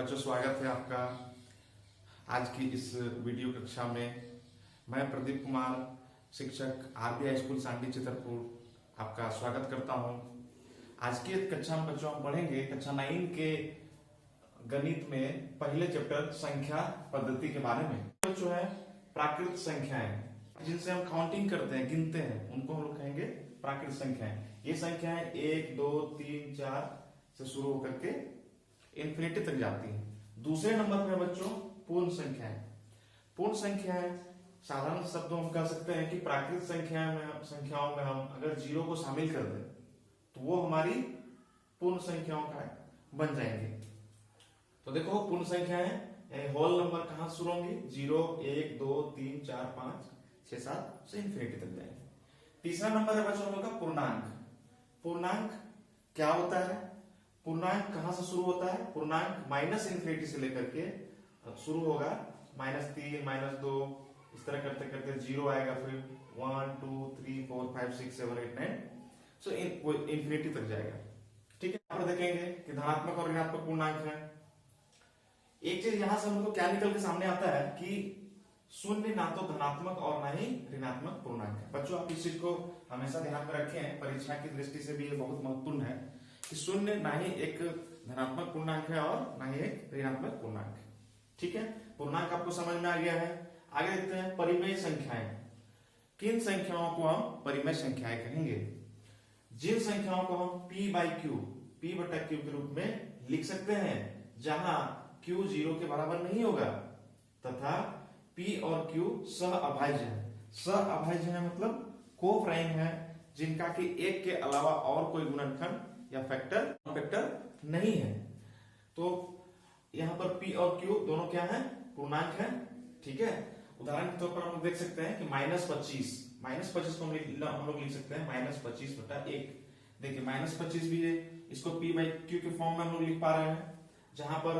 बच्चों, स्वागत है आपका आज की इस वीडियो कक्षा में। मैं प्रदीप कुमार, शिक्षक आरबीआई स्कूल सांडी चितरपुर, आपका स्वागत करता हूं। आज की इस कक्षा में बच्चों हम पढ़ेंगे कक्षा 9 के गणित में पहले चैप्टर संख्या पद्धति के बारे में। बच्चों है प्राकृत संख्याएं, जिनसे हम काउंटिंग करते हैं, गिनते हैं, उनको हम लोग कहेंगे प्राकृत संख्याएं। ये संख्याएं 1, 2, 3, 4 से शुरू होकर के इन्फिनिटी तक जाती है। दूसरे नंबर पे बच्चों पूर्ण संख्याएं। पूर्ण संख्याएं साधारण शब्दों में कह सकते हैं कि प्राकृत संख्याओं में हम अगर जीरो को शामिल कर दें तो वो हमारी पूर्ण संख्याओं का बन जाएंगे। तो देखो पूर्ण संख्याएं होल नंबर कहां से शुरू होंगी? 0, 1, 2, 3, 4, 5, 6, 7 से इन्फिनिटी तक जाएंगे। तीसरा नंबर है बच्चों हम लोग का पूर्णांक। पूर्णांक क्या होता है? पूर्णांक कहां से शुरू होता है? पूर्णांक माइनस इन्फिनिटी से लेकर के शुरू होगा, -3, -2 इस तरह करते करते 0 आएगा, फिर 1, 2, 3, 4, 5, 6, 7, 8, 9 सो इन्फिनिटी तक जाएगा। ठीक है, यहाँ पर देखेंगे कि धनात्मक और ऋणात्मक पूर्णांक है। एक चीज यहां से हमको क्या निकल के सामने आता है कि शून्य ना तो धनात्मक और ना ही ऋणात्मक पूर्णांक है। बच्चों आप इस चीज को हमेशा ध्यान में रखें, परीक्षा की दृष्टि से भी ये बहुत महत्वपूर्ण है कि शून्य ना ही एक धनात्मक पूर्णांक है और ना ही एक ऋणात्मक पूर्णांक है। ठीक है, पूर्णांक आपको समझ में आ गया है। आगे देखते हैं परिमेय संख्याएं। किन संख्याओं को हम परिमेय संख्याएं कहेंगे? जिन संख्याओं को हम p/q, p/q के रूप में लिख सकते हैं जहां q 0 के बराबर नहीं होगा तथा p और q सह अभाज्य है। सह अभाज्य है मतलब को प्राइम है, जिनका कि एक के अलावा और कोई गुणनखंड या फैक्टर नहीं है। तो यहां पर p और q दोनों क्या है? पूर्णांक है। ठीक है, उदाहरण के तौर पर हम देख सकते हैं कि -25 को हम लोग लिख सकते हैं -25/1। देखिए -25 भी है, इसको p/q के फॉर्म में हम लोग लिख पा रहे हैं, जहां पर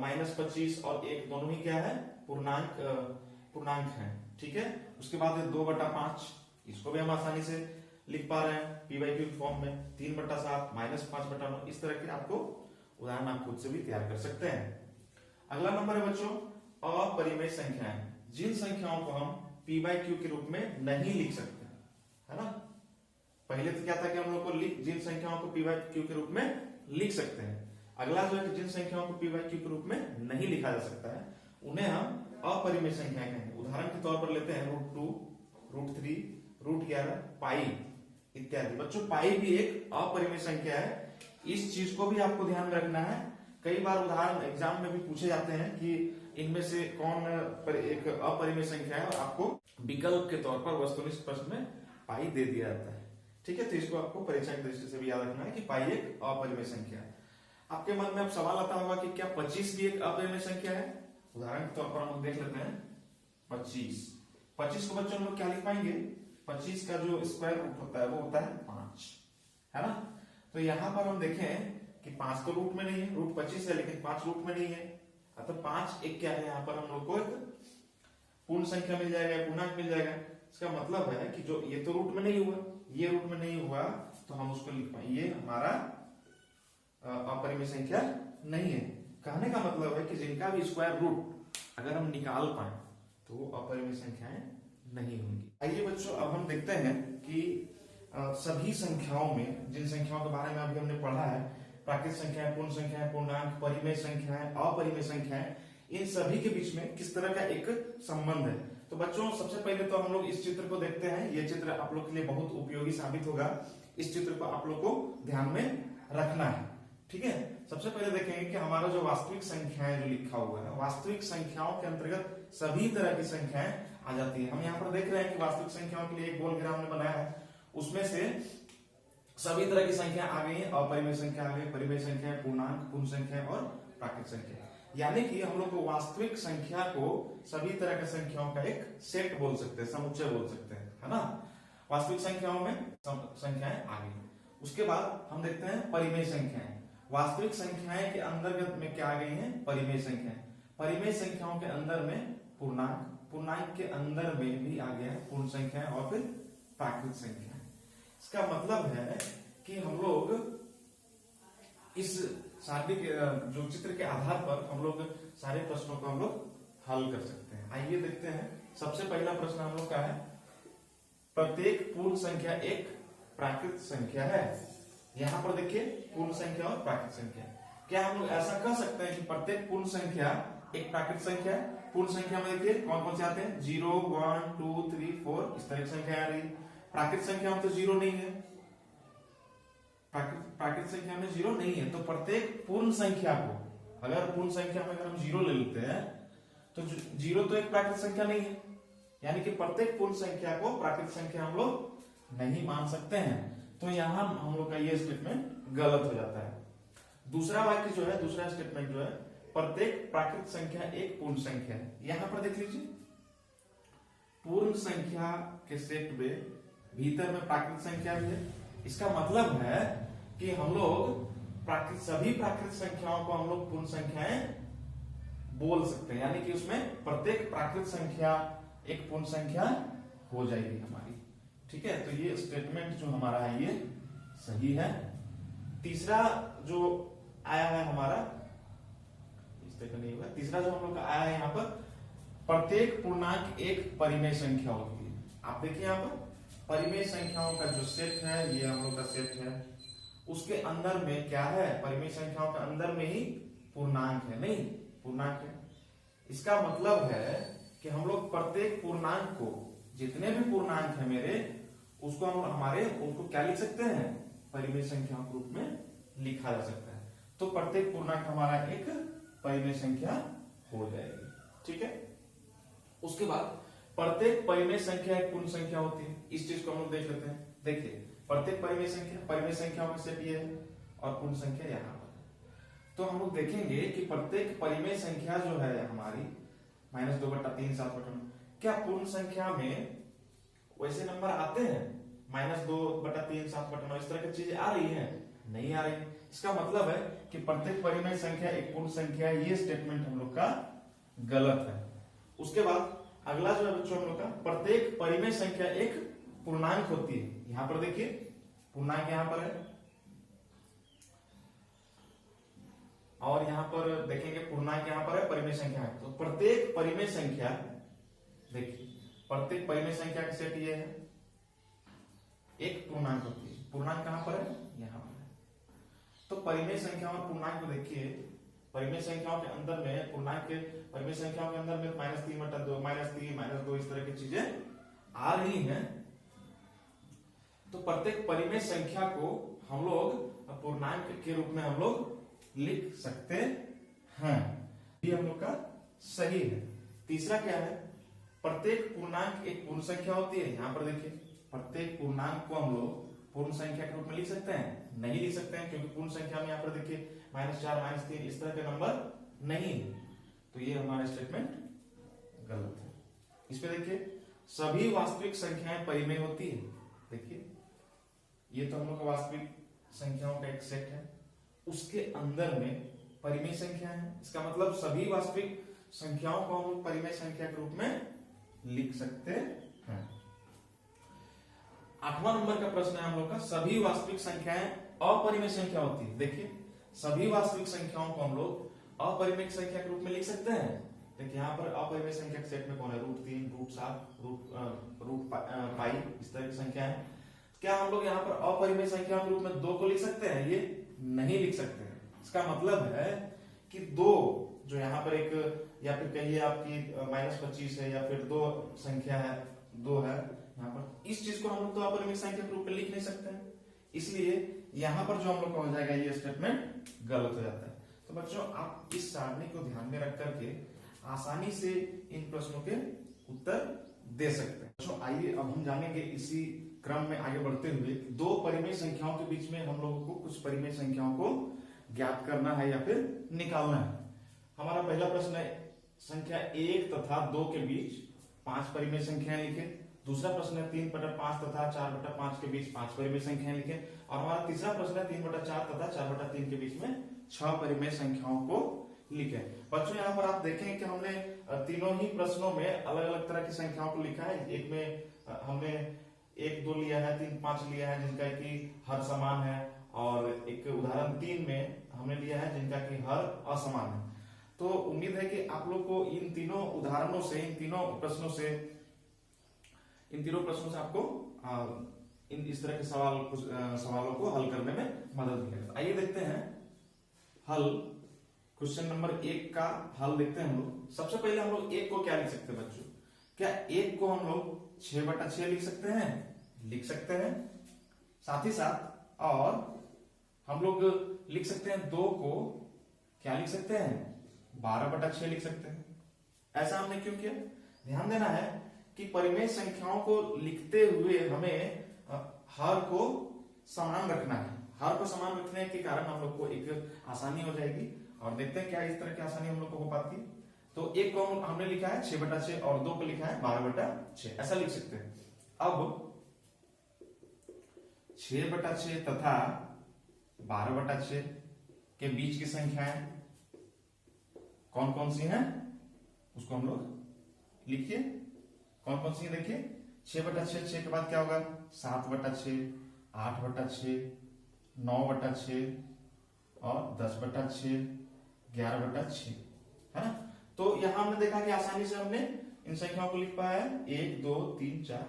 -25 और 1 दोनों ही क्या है? पूर्णांक है। ठीक है, उसके बाद 2/5, इसको भी हम आसानी से लिख पा रहे हैं p/q फॉर्म में। 3/7, -5/9, इस तरह के आपको उदाहरण आप खुद से भी तैयार कर सकते हैं। अगला नंबर है बच्चों अपरिमेय संख्याएं। जिन संख्याओं को हम p/q के रूप में नहीं लिख सकते, है ना। पहले तो क्या था कि हम लोग को जिन संख्याओं को p/q के रूप में लिख सकते हैं। अगला जो है कि जिन संख्याओं को p/q के रूप में नहीं लिखा जा सकता है उन्हें हम अपरिमेय संख्याएं कहेंगे। उदाहरण के तौर पर लेते हैं √2, √3, √11, पाई इत्यादि। बच्चों पाई भी एक अपरिमेय संख्या है, इस चीज को भी आपको ध्यान में रखना है। कई बार उदाहरण एग्जाम में भी पूछे जाते हैं कि इनमें से कौन एक अपरिमेय संख्या है, और आपको विकल्प के तौर पर वस्तुनिष्ठ प्रश्न में पाई दे दिया जाता है। ठीक है, तो इसको आपको परीक्षा की दृष्टि से भी याद रखना है कि पाई एक अपरिमेय संख्या है। आपके मन में अब सवाल आता होगा कि क्या 25 भी एक अपरिमेय संख्या है? उदाहरण के तौर पर हम देख लेते हैं 25 को बच्चों हम लोग क्या लिख पाएंगे? 25 का जो स्क्वायर रूट होता है वो होता है 5, है ना। तो यहां पर हम देखें कि 5 तो रूट में नहीं है, रूट 25 है, लेकिन 5 रूट में नहीं है। अतः 5 एक क्या है? यहाँ पर हम लोग को एक पूर्ण संख्या मिल जाएगा, पूर्णांक मिल जाएगा। इसका मतलब है कि जो ये तो रूट में नहीं हुआ, ये रूट में नहीं हुआ, तो हम उसको लिख पाएंगे ये हमारा अपरिमेय संख्या नहीं है। कहने का मतलब है कि जिनका भी स्क्वायर रूट अगर हम निकाल पाए तो वो अपरिमेय संख्याएं नहीं होंगी। आइए बच्चों अब हम देखते हैं कि सभी संख्याओं में, जिन संख्याओं के बारे में अभी हमने पढ़ा है, प्राकृत संख्याएं, पूर्ण संख्याएं, पूर्णांक, परिमेय संख्याएं, अपरिमेय संख्याएं, इन सभी के बीच में किस तरह का एक संबंध है। तो बच्चों सबसे पहले तो हम लोग इस चित्र को देखते हैं। ये चित्र आप लोग के लिए बहुत उपयोगी साबित होगा। इस चित्र को आप लोग को ध्यान में रखना है। ठीक है, सबसे पहले देखेंगे कि हमारा जो वास्तविक संख्याएं जो लिखा हुआ है, वास्तविक संख्याओं के अंतर्गत सभी तरह की संख्याएं आ जाती है। हम यहाँ पर देख रहे हैं कि वास्तविक संख्याओं के लिए एक गोल ग्राफ हमने बनाया है, उसमें से सभी तरह की संख्या आ गई है। अपरिमेय संख्या आ गई, परिमेय संख्या, पूर्णांक, पूर्ण संख्या और प्राकृत संख्या। यानी कि हम लोग को वास्तविक संख्या को सभी तरह की संख्याओं का एक सेट बोल सकते हैं, समुच्चय बोल सकते हैं, है ना। वास्तविक संख्याओं में संख्याएं आ गई। उसके बाद हम देखते हैं परिमेय संख्याएं। वास्तविक संख्याएं के अंतर्गत में क्या आ गई हैं? परिमेय संख्याएं। परिमेय संख्याओं के अंदर में पूर्णांक, पूर्णांक के अंदर में भी आ गया है पूर्ण संख्याएं और फिर प्राकृत संख्याएं। इसका मतलब है कि हम लोग इस सारणी के जो चित्र के आधार पर हम लोग सारे प्रश्नों को हम लोग हल कर सकते हैं। आइए देखते हैं। सबसे पहला प्रश्न हम लोग का है, प्रत्येक पूर्ण संख्या एक प्राकृत संख्या है। यहाँ पर देखिए पूर्ण संख्या और प्राकृत संख्या। क्या हम लोग ऐसा कह सकते हैं कि प्रत्येक पूर्ण संख्या एक प्राकृत संख्या है? पूर्ण संख्या में देखिए कौन कौन से आते हैं, 0, 1, 2, 3, 4 इस तरह की संख्या आ रही है। प्राकृत संख्या में तो 0 नहीं है, प्राकृत संख्या में 0 नहीं है। तो प्रत्येक पूर्ण संख्या को, अगर पूर्ण संख्या में अगर हम 0 ले लेते हैं तो 0 तो एक प्राकृत संख्या नहीं है, यानी कि प्रत्येक पूर्ण संख्या को प्राकृत संख्या हम लोग नहीं मान सकते हैं। तो यहाँ हम लोग का ये स्टेटमेंट गलत हो जाता है। दूसरा वाक्य जो है, दूसरा स्टेटमेंट जो है, प्रत्येक प्राकृत संख्या एक पूर्ण संख्या है। यहां पर देख लीजिए, पूर्ण संख्या के सेट में भीतर में प्राकृत संख्या भी है। इसका मतलब है कि हम लोग सभी प्राकृत संख्याओं को हम लोग पूर्ण संख्याएं बोल सकते हैं, यानी कि उसमें प्रत्येक प्राकृत संख्या एक पूर्ण संख्या हो जाएगी हमारी। ठीक है, तो ये स्टेटमेंट जो हमारा है ये सही है। तीसरा जो आया है हमारा, इस तरह का नहीं होगा। तीसरा जो हम लोग का आया है यहाँ पर, प्रत्येक पूर्णांक एक परिमेय संख्या होती है। आप देखिए यहाँ पर परिमेय संख्याओं का जो सेट है, ये हम लोग का सेट है, उसके अंदर में क्या है, परिमेय संख्याओं के अंदर में ही पूर्णांक है, नहीं पूर्णांक है। इसका मतलब है कि हम लोग प्रत्येक पूर्णांक को, जितने भी पूर्णांक है मेरे, उसको हम उनको क्या लिख सकते हैं, परिमेय संख्याओं के रूप में लिखा जा सकता है। तो प्रत्येक पूर्णांक हमारा एक परिमेय संख्या हो जाएगी। ठीक है, उसके बाद प्रत्येक परिमेय संख्या एक पूर्ण संख्या होती है। इस चीज को हम लोग देख लेते हैं। देखिए प्रत्येक परिमेय संख्याओं का सेट ये है और पूर्ण संख्या यहाँ पर। तो हम लोग देखेंगे कि प्रत्येक परिमेय संख्या जो है हमारी -2/3 7/9, क्या पूर्ण संख्या में वैसे नंबर आते हैं? -2/3 7/9 इस तरह की चीजें आ रही है? नहीं आ रही। इसका मतलब है कि प्रत्येक परिमेय संख्या एक पूर्ण संख्या, ये स्टेटमेंट हम लोग का गलत है। उसके बाद अगला जो है बच्चों हम लोग का, प्रत्येक परिमेय संख्या एक पूर्णांक होती है। यहां पर देखिए पूर्णांक यहां पर है, और यहां पर देखेंगे पूर्णांक यहां पर है, परिमेय संख्या है। तो प्रत्येक परिमेय संख्या, देखिए प्रत्येक परिमेय संख्या का सेट ये है, एक पूर्णांक होती है। पूर्णांक कहां पर है, यहां पर है। तो परिमेय संख्या और पूर्णांक को देखिए, परिमेय संख्याओं के अंदर में, पूर्णांक के परिमेय संख्याओं के अंदर में -3/2 -3 -2 इस तरह की चीजें आ रही हैं। तो प्रत्येक परिमेय संख्या को हम लोग पूर्णांक के रूप में हम लोग लिख सकते हैं। ये हम लोग का सही है। तीसरा क्या है, प्रत्येक पूर्णांक एक पूर्ण संख्या होती है। यहां पर देखिए प्रत्येक पूर्णांक को हम लोग पूर्ण संख्या के रूप में लिख सकते हैं? नहीं लिख सकते हैं, क्योंकि पूर्ण संख्या में यहाँ पर देखिए -4 -3 इस तरह के नंबर नहीं है। तो ये हमारा स्टेटमेंट गलत है। इस पे देखिए सभी वास्तविक संख्याएं परिमेय होती है। देखिए ये तो हम लोग का वास्तविक संख्याओं का एक सेट है, उसके अंदर में परिमेय संख्या है। इसका मतलब सभी वास्तविक संख्याओं को हम लोग परिमेय संख्या के रूप में लिख सकते हैं। 8वां नंबर का प्रश्न है हम लोग का, सभी वास्तविक संख्याएं अपरिमेय संख्या होती है। देखिए सभी वास्तविक संख्याओं को हम लोग अपरिमेय संख्या के रूप में लिख सकते हैं। देखिए यहाँ पर अपरिमेय संख्या के सेट में कौन है, √3 √7 √π इस तरह की संख्या है। क्या हम लोग यहाँ पर अपरिमेय संख्या के रूप में 2 को लिख सकते हैं? ये नहीं लिख सकते हैं। इसका मतलब है कि 2 जो यहाँ पर एक, या फिर कहिए आपकी -25 है, या फिर 2 संख्या है, 2 है यहाँ पर, इस चीज को हम लोग तो अपरिमेय संख्या के रूप में लिख नहीं सकते हैं। इसलिए यहाँ पर जो हम लोग का हो जाएगा, ये स्टेटमेंट गलत हो जाता है। तो बच्चों आप इस सारणी को ध्यान में रख करके आसानी से इन प्रश्नों के उत्तर दे सकते हैं। बच्चों आइए अब हम जानेंगे इसी क्रम में आगे बढ़ते हुए, 2 परिमेय संख्याओं के बीच में हम लोगों को कुछ परिमेय संख्याओं को ज्ञात करना है या फिर निकालना है। हमारा पहला प्रश्न है, संख्या 1 तथा 2 के बीच 5 परिमेय संख्याएं लिखें। दूसरा प्रश्न है 3/5 तथा 4/5 के बीच 5 परिमेय संख्याएं लिखें। और हमारा तीसरा प्रश्न है 3/4 तथा 4/3 के बीच में 6 परिमेय संख्याओं को लिखें। बच्चों यहाँ पर आप देखें कि हमने तीनों ही प्रश्नों में अलग अलग तरह की संख्याओं को लिखा है। एक में हमने 1 2 लिया है, 3 5 लिया है, जिनका कि हर समान है, और एक उदाहरण 3 में हमने लिया है जिनका कि हर असमान है। तो उम्मीद है कि आप लोग को इन तीनों उदाहरणों से, इन तीनों प्रश्नों से आपको इस तरह के सवालों को हल करने में मदद मिलेगा। आइए देखते हैं हल। क्वेश्चन नंबर 1 का हल देखते हैं हम लोग। सबसे पहले हम लोग 1 को क्या लिख सकते हैं बच्चों? क्या 1 को हम लोग 6/6 लिख सकते हैं? लिख सकते हैं। साथ ही साथ और हम लोग लिख सकते हैं 2 को क्या लिख सकते हैं? 12/6 लिख सकते हैं। ऐसा हमने क्यों किया? ध्यान देना है कि परिमेय संख्याओं को लिखते हुए हमें हर को समान रखना है। हर को समान रखने के कारण हम लोग को एक आसानी हो जाएगी। और देखते हैं क्या इस तरह की आसानी हम लोग को हो पाती है। तो 1 को हमने लिखा है 6/6 और 2 को लिखा है 12/6, ऐसा लिख सकते हैं। अब 6/6 तथा 12/6 के बीच की संख्याएं कौन कौन सी हैं उसको हम लोग लिखिए। कौन कौन सी है देखिए। 6/6, 6 के बाद क्या होगा? 7/6, 8/6, 9/6 और 10/6, 11/6, है ना। तो यहां हमने देखा कि आसानी से हमने इन संख्याओं को लिख पाया है। 1 2 3 4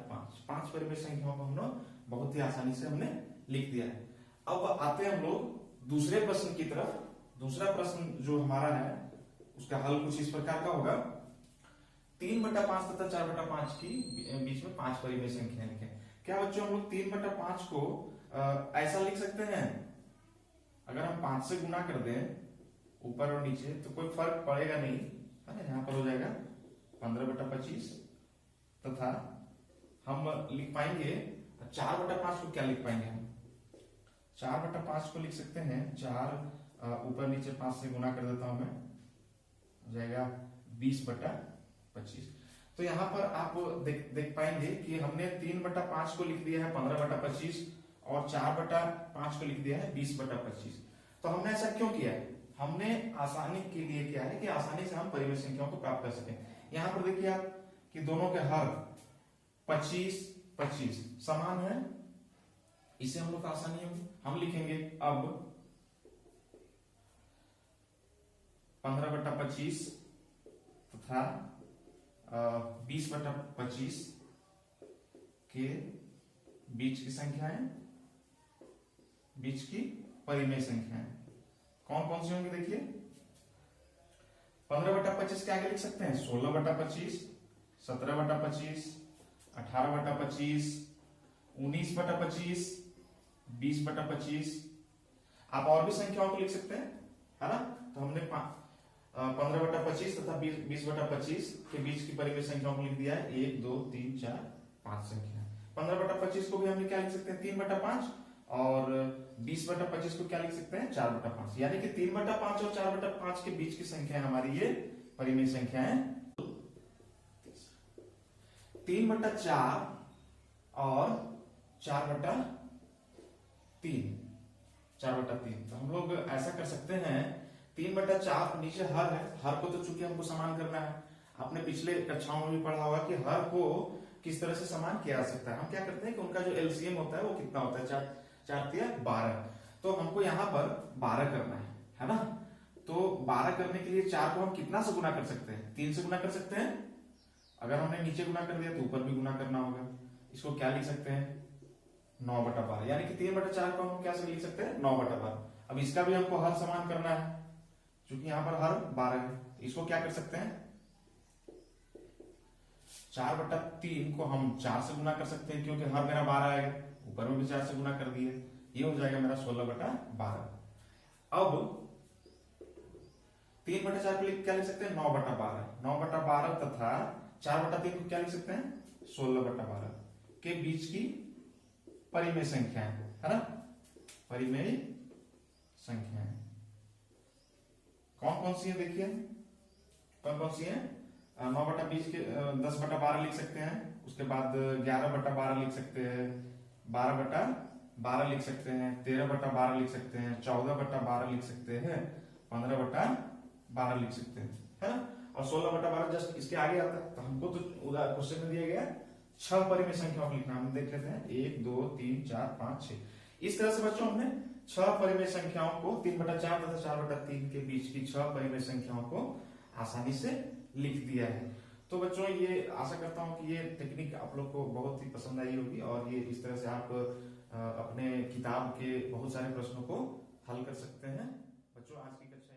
5 परिमेय संख्याओं को हमने बहुत ही आसानी से हमने लिख दिया है। अब आते हैं हम लोग दूसरे प्रश्न की तरफ। दूसरा प्रश्न जो हमारा है उसका हल कुछ इस प्रकार का होगा। 3/5 तथा 4/5 की बीच में 5 परिमेय संख्याएं लिखें। क्या बच्चों हम लोग 3/5 को ऐसा लिख सकते हैं? अगर हम 5 से गुना कर दें ऊपर और नीचे तो कोई फर्क पड़ेगा नहीं, है ना। यहाँ पर हो जाएगा 15/25 तथा हम लिख पाएंगे 4/5 को क्या लिख पाएंगे हम? 4/5 को लिख सकते हैं 4 ऊपर नीचे 5 से गुना कर देता हूं मैं, हो जाएगा 20/25। तो यहाँ पर आप देख पाएंगे कि हमने 3/5 को लिख दिया है 15/25 और 4/5 को लिख दिया है 20/25। तो हमने ऐसा क्यों किया है? हमने आसानी के लिए किया है कि आसानी से हम परिमेय संख्याओं को प्राप्त कर सकें। यहाँ पर देखिए आप कि दोनों के हर 25/25 समान है, इसे हम लोग आसानी होगी। हम लिखेंगे अब 15/25 तथा 20/25 के बीच की संख्याएं, बीच की परिमेय संख्याएं कौन कौन सी होंगी? देखिए 15/25 के आगे लिख सकते हैं 16/25, 17/25, 18/25, 19/25, 20/25। आप और भी संख्याओं को लिख सकते हैं, है ना। तो हमने 15/25 तथा 20/25 के बीच की परिमेय संख्याओं को लिख दिया है 1 2 3 4 5 संख्या। 15/25 को भी हमने क्या लिख सकते हैं? 3/5 और 20/25 को क्या लिख सकते हैं? 4/5। यानी कि 3/5 और 4/5 के बीच की संख्या हमारी ये परिमेय संख्या है। 3/4 और 4/3, 4/3। तो हम लोग ऐसा कर सकते हैं 3/4 नीचे हर है, हर को तो चूंकि हमको समान करना है। आपने पिछले कक्षाओं में भी पढ़ा होगा कि हर को किस तरह से समान किया जा सकता है। हम क्या करते हैं कि उनका जो एलसीएम होता है वो कितना होता है? 4 × 12। तो हमको यहाँ पर 12 करना है ना। तो 12 करने के लिए 4 को हम कितना से गुना कर सकते हैं? 3 से गुना कर सकते हैं। अगर हमने नीचे गुना कर दिया तो ऊपर भी गुना करना होगा। इसको क्या लिख सकते हैं? 9/12। यानी कि 3/4 को हम क्या से लिख सकते हैं? 9/12। अब इसका भी हमको हर समान करना है क्योंकि यहाँ पर हर 12 है। इसको क्या कर सकते हैं? 4/3 को हम 4 से गुना कर सकते हैं क्योंकि हर मेरा 12 आएगा, ऊपर में भी 4 से गुना कर दिए, ये हो जाएगा मेरा 16/12। अब 3/4 को क्या लिख सकते हैं? 9/12। 9/12 तथा 4/3 को क्या लिख सकते हैं? 16/12 के बीच की परिमेय संख्याएं, है ना। परिमेय संख्याएं कौन कौन सी है? देखिए कौन कौन सी है? 9/20 के 10/12 लिख सकते हैं, उसके बाद 11/12 लिख सकते हैं, 12/12 लिख सकते हैं, 13/12 लिख सकते हैं, 14/12 लिख सकते हैं, 15/12 लिख सकते हैं, है ना। और 16/12 जस्ट इसके आगे आता है। तो हमको तो क्वेश्चन में दिया गया 6 परिमेय संख्याओं को लिखना। हम देख लेते हैं 1 2 3 4 5 6। इस तरह से बच्चों हमने छह परिमेय संख्याओं को 3/4 तथा 4/3 के बीच की छह परिमेय संख्याओं को आसानी से लिख दिया है। तो बच्चों ये आशा करता हूं कि ये टेक्निक आप लोग को बहुत ही पसंद आई होगी और ये इस तरह से आप अपने किताब के बहुत सारे प्रश्नों को हल कर सकते हैं। बच्चों आज की कक्षा